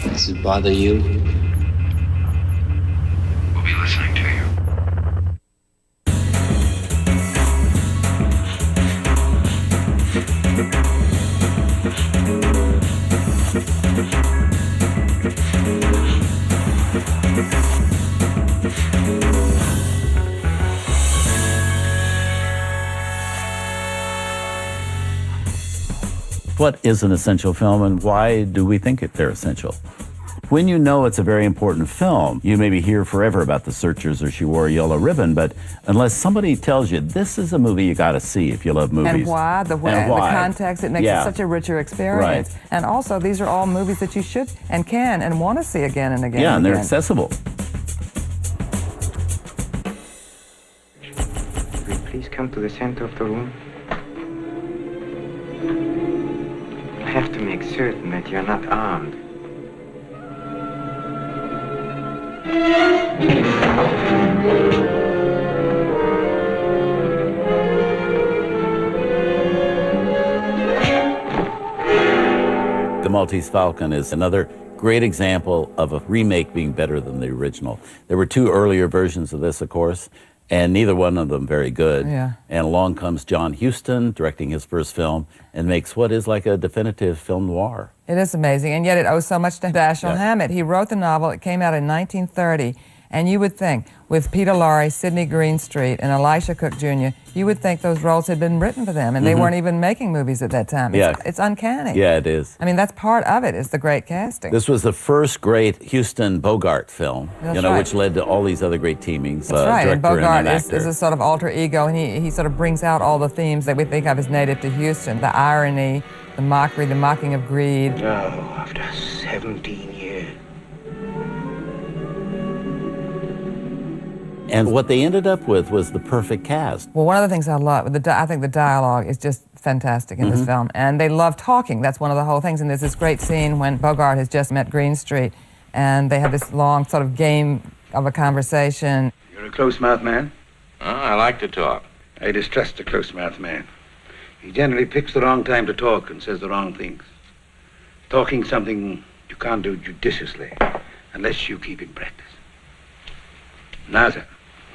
Does it bother you? We'll be listening to you. What is an essential film and why do we think they're essential? When you know it's a very important film, you may be here forever about The Searchers or She Wore a Yellow Ribbon, but unless somebody tells you this is a movie you got to see if you love movies. And why? The context, it makes it such a richer experience. Right. And also, these are all movies that you should and can and want to see again and again. Yeah, and they're again. accessible. Will you please come to the center of the room? I have to make certain that you're not armed. The Maltese Falcon is another great example of a remake being better than the original. There were two earlier versions of this, of course, and neither one of them very good. Yeah. And along comes John Huston, directing his first film, and makes what is like a definitive film noir. It is amazing, and yet it owes so much to Dashiell Yeah. Hammett. He wrote the novel. It came out in 1930, and you would think, with Peter Lorre, Sidney Greenstreet, and Elisha Cook Jr., you would think those roles had been written for them, and they weren't even making movies at that time. It's uncanny. Yeah, it is. I mean, that's part of it, is the great casting. This was the first great Huston-Bogart film, That's right. which led to all these other great teamings. That's right, and director Bogart an is actor. a sort of alter ego, and he sort of brings out all the themes that we think of as native to Houston, the irony, the mockery, the mocking of greed. Oh, after 17 years. And what they ended up with was the perfect cast. Well, one of the things I love, I think the dialogue is just fantastic in this film, and they love talking. That's one of the whole things, and there's this great scene when Bogart has just met Greenstreet, and they have this long sort of game of a conversation. You're a close-mouthed man? I like to talk. I distrust a close-mouthed man. He generally picks the wrong time to talk and says the wrong things. Talking's something you can't do judiciously unless you keep in practice. Now, sir,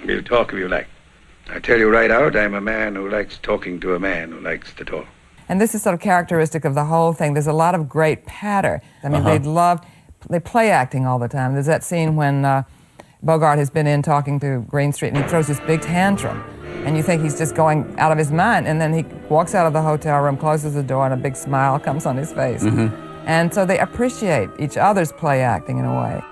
we'll talk if you like. I tell you right out, I'm a man who likes talking to a man who likes to talk. And this is sort of characteristic of the whole thing. There's a lot of great patter. I mean, they play acting all the time. There's that scene when Bogart has been in talking to Greenstreet, and he throws this big tantrum. And you think he's just going out of his mind, and then he walks out of the hotel room, closes the door, and a big smile comes on his face. And so they appreciate each other's play acting in a way.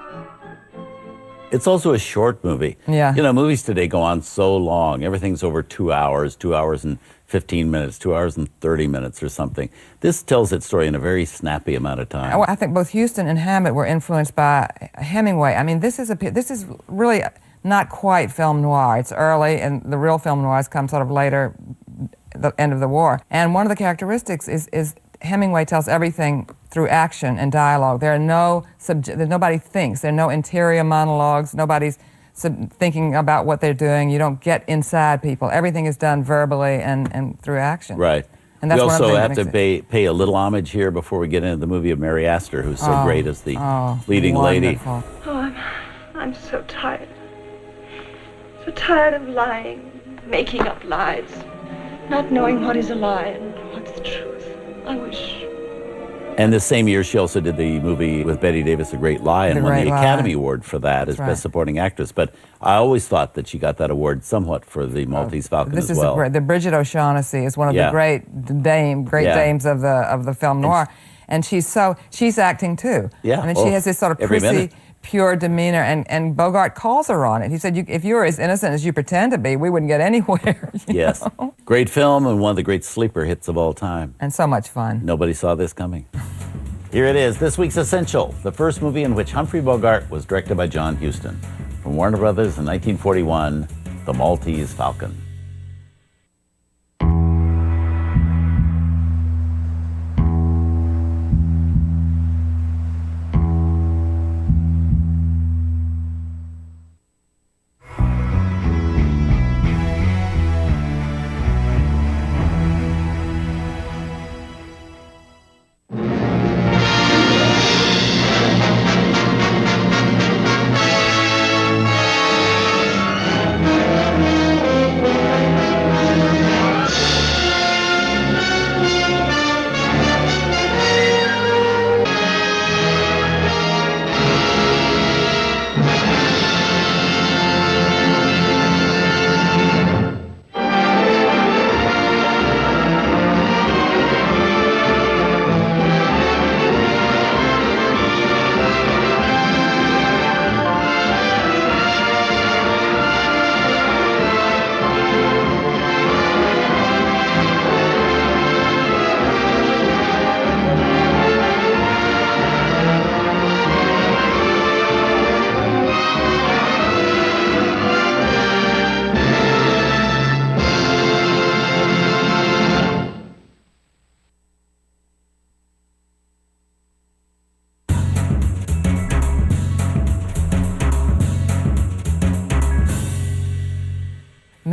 It's also a short movie. Yeah. Movies today go on so long. Everything's over 2 hours, 2 hours and 15 minutes, 2 hours and 30 minutes or something. This tells its story in a very snappy amount of time. I think both Huston and Hammett were influenced by Hemingway. I mean, this is really not quite film noir. It's early, and the real film noirs come sort of later, the end of the war. And one of the characteristics is Hemingway tells everything through action and dialogue. Nobody thinks. There are no interior monologues. Nobody's thinking about what they're doing. You don't get inside people. Everything is done verbally and through action. Right. And that's we one of the also things have that to pay a little homage here before we get into the movie of Mary Astor, who's so great as the leading wonderful. lady. Oh, I'm so tired. So tired of lying, making up lies, not knowing what is a lie and what's the truth. I wish. And the same year, she also did the movie with Bette Davis, A Great Lie, and won the Academy Award for that as Best Supporting Actress. But I always thought that she got that award somewhat for the Maltese Falcon as well. The Bridget O'Shaughnessy is one of the great dames of the film noir, and she's acting too. Yeah, I mean, she has this sort of prissy, pure demeanor, and Bogart calls her on it. He said, if you were as innocent as you pretend to be, we wouldn't get anywhere. Yes. Great film and one of the great sleeper hits of all time. And so much fun. Nobody saw this coming. Here it is, this week's Essential, the first movie in which Humphrey Bogart was directed by John Huston. From Warner Brothers in 1941, The Maltese Falcon.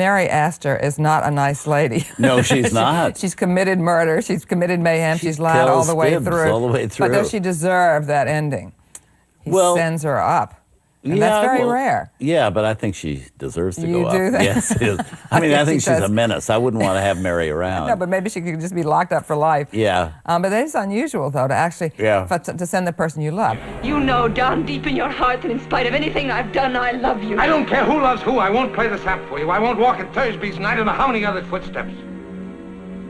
Mary Astor is not a nice lady. No, she's not. She's committed murder. She's committed mayhem. She's lied all kills the way Gibbs through. all the way through. But does she deserve that ending? He Well, sends her up. And that's very rare. Yeah, but I think she deserves to You go do up. that? Yes, it is. I mean, I think she she's does. a menace. I wouldn't want to have Mary around. No, but maybe she could just be locked up for life. Yeah. But that is unusual, though, to actually to send the person you love. You know down deep in your heart that in spite of anything I've done, I love you. I don't care who loves who. I won't play the sap for you. I won't walk at Thursby's, and I don't know how many other footsteps.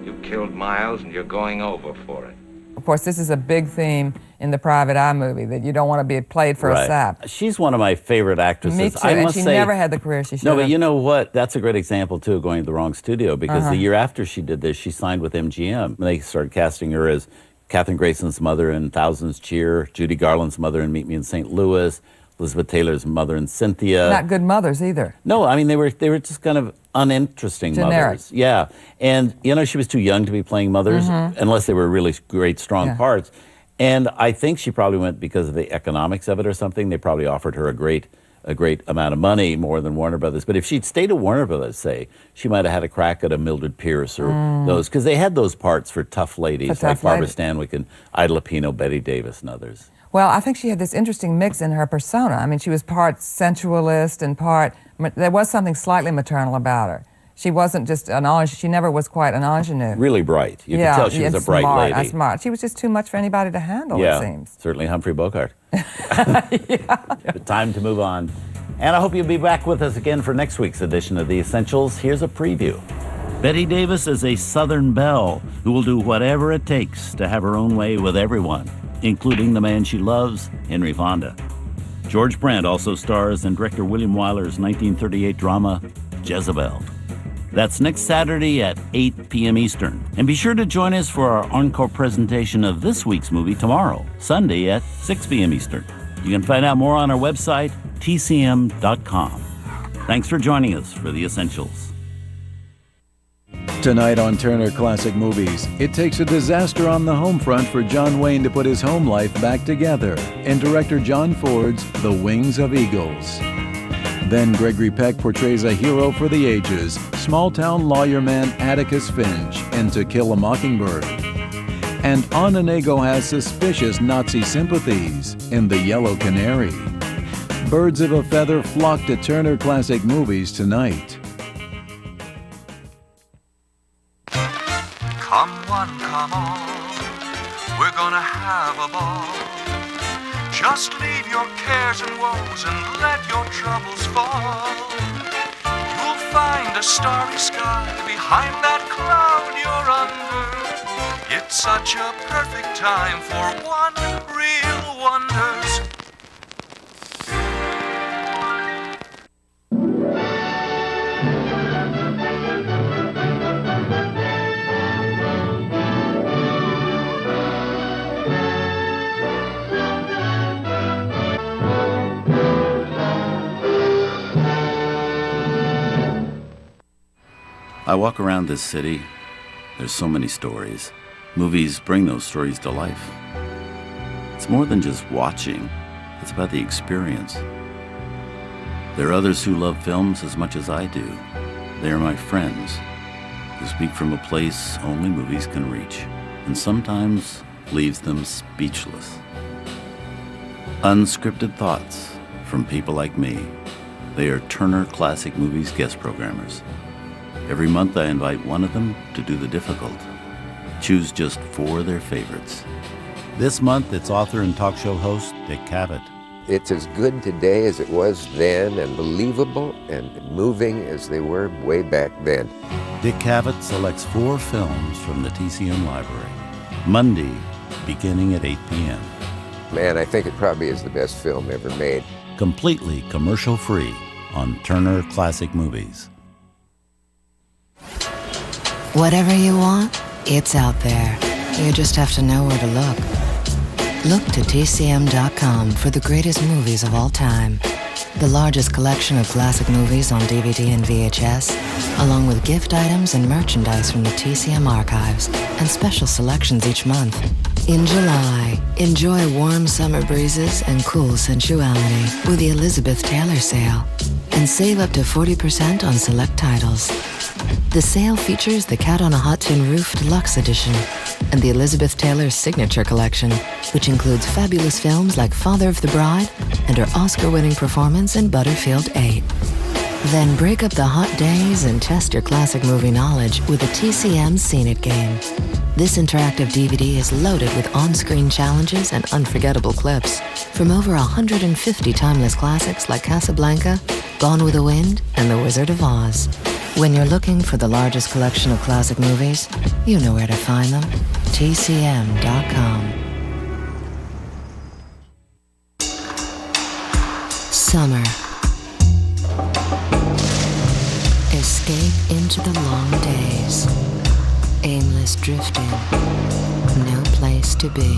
You killed Miles, and you're going over for it. Of course, this is a big theme in the Private Eye movie, that you don't want to be played for a sap. She's one of my favorite actresses. Me too, I and must she say, never had the career she should No, have. but you know what? That's a great example, too, of going to the wrong studio, because the year after she did this, she signed with MGM. And they started casting her as Katherine Grayson's mother in Thousands Cheer, Judy Garland's mother in Meet Me in St. Louis, Elizabeth Taylor's mother in Cynthia. Not good mothers either. No, I mean, they were just kind of uninteresting Generic. mothers. Yeah. And, you know, she was too young to be playing mothers, unless they were really great, strong parts. And I think she probably went because of the economics of it or something. They probably offered her a great amount of money, more than Warner Brothers. But if she'd stayed at Warner Brothers, say, she might have had a crack at a Mildred Pierce or those, because they had those parts for tough ladies like Barbara Stanwyck and Ida Lupino, Betty Davis, and others. Well, I think she had this interesting mix in her persona. I mean, she was part sensualist and part... There was something slightly maternal about her. She wasn't just an ingenue. She never was quite an ingenue. Really bright. You could tell she was a bright smart, lady. Smart. She was just too much for anybody to handle, Yeah, it seems. certainly Humphrey Bogart. But time to move on. And I hope you'll be back with us again for next week's edition of The Essentials. Here's a preview. Betty Davis is a Southern belle who will do whatever it takes to have her own way with everyone, including the man she loves, Henry Fonda. George Brandt also stars in director William Wyler's 1938 drama, Jezebel. That's next Saturday at 8 p.m. Eastern. And be sure to join us for our encore presentation of this week's movie tomorrow, Sunday at 6 p.m. Eastern. You can find out more on our website, tcm.com. Thanks for joining us for The Essentials. Tonight on Turner Classic Movies, it takes a disaster on the home front for John Wayne to put his home life back together in director John Ford's The Wings of Eagles. Then Gregory Peck portrays a hero for the ages, small-town lawyer man Atticus Finch in To Kill a Mockingbird. And Onanego has suspicious Nazi sympathies in The Yellow Canary. Birds of a feather flock to Turner Classic Movies tonight. Come one, come all, we're gonna have a ball. Just leave your cares and woes and let your troubles fall. You'll find a starry sky behind that cloud you're under. It's such a perfect time for one real wonders. I walk around this city. There's so many stories. Movies bring those stories to life. It's more than just watching. It's about the experience. There are others who love films as much as I do. They are my friends who speak from a place only movies can reach, and sometimes leaves them speechless. Unscripted thoughts from people like me. They are Turner Classic Movies guest programmers. Every month I invite one of them to do the difficult. Choose just 4 of their favorites. This month it's author and talk show host Dick Cavett. It's as good today as it was then, and believable and moving as they were way back then. Dick Cavett selects 4 films from the TCM library. Monday, beginning at 8 p.m. Man, I think it probably is the best film ever made. Completely commercial-free on Turner Classic Movies. Whatever you want, it's out there. You just have to know where to look. Look to TCM.com for the greatest movies of all time. The largest collection of classic movies on DVD and VHS, along with gift items and merchandise from the TCM archives, and special selections each month. In July, enjoy warm summer breezes and cool sensuality with the Elizabeth Taylor sale. and save up to 40% on select titles. The sale features the Cat on a Hot Tin Roof Deluxe Edition and the Elizabeth Taylor Signature Collection, which includes fabulous films like Father of the Bride and her Oscar-winning performance in Butterfield 8. Then break up the hot days and test your classic movie knowledge with a TCM Scene It game. This interactive DVD is loaded with on-screen challenges and unforgettable clips from over 150 timeless classics like Casablanca, Gone with the Wind, and The Wizard of Oz. When you're looking for the largest collection of classic movies, you know where to find them. TCM.com. Summer. Escape into the long days. Aimless drifting. No place to be.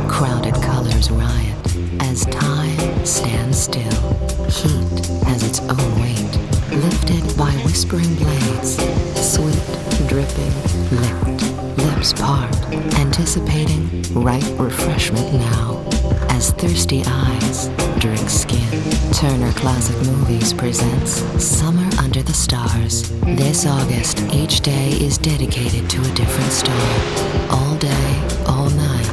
Crowded colors riot as time stands still. Heat has its own weight, lifted by whispering blades. Sweet, dripping, licked, lips part, anticipating ripe refreshment now. As thirsty eyes drink skin. Turner Classic Movies presents Summer Under the Stars. This August, each day is dedicated to a different star. All day, all night.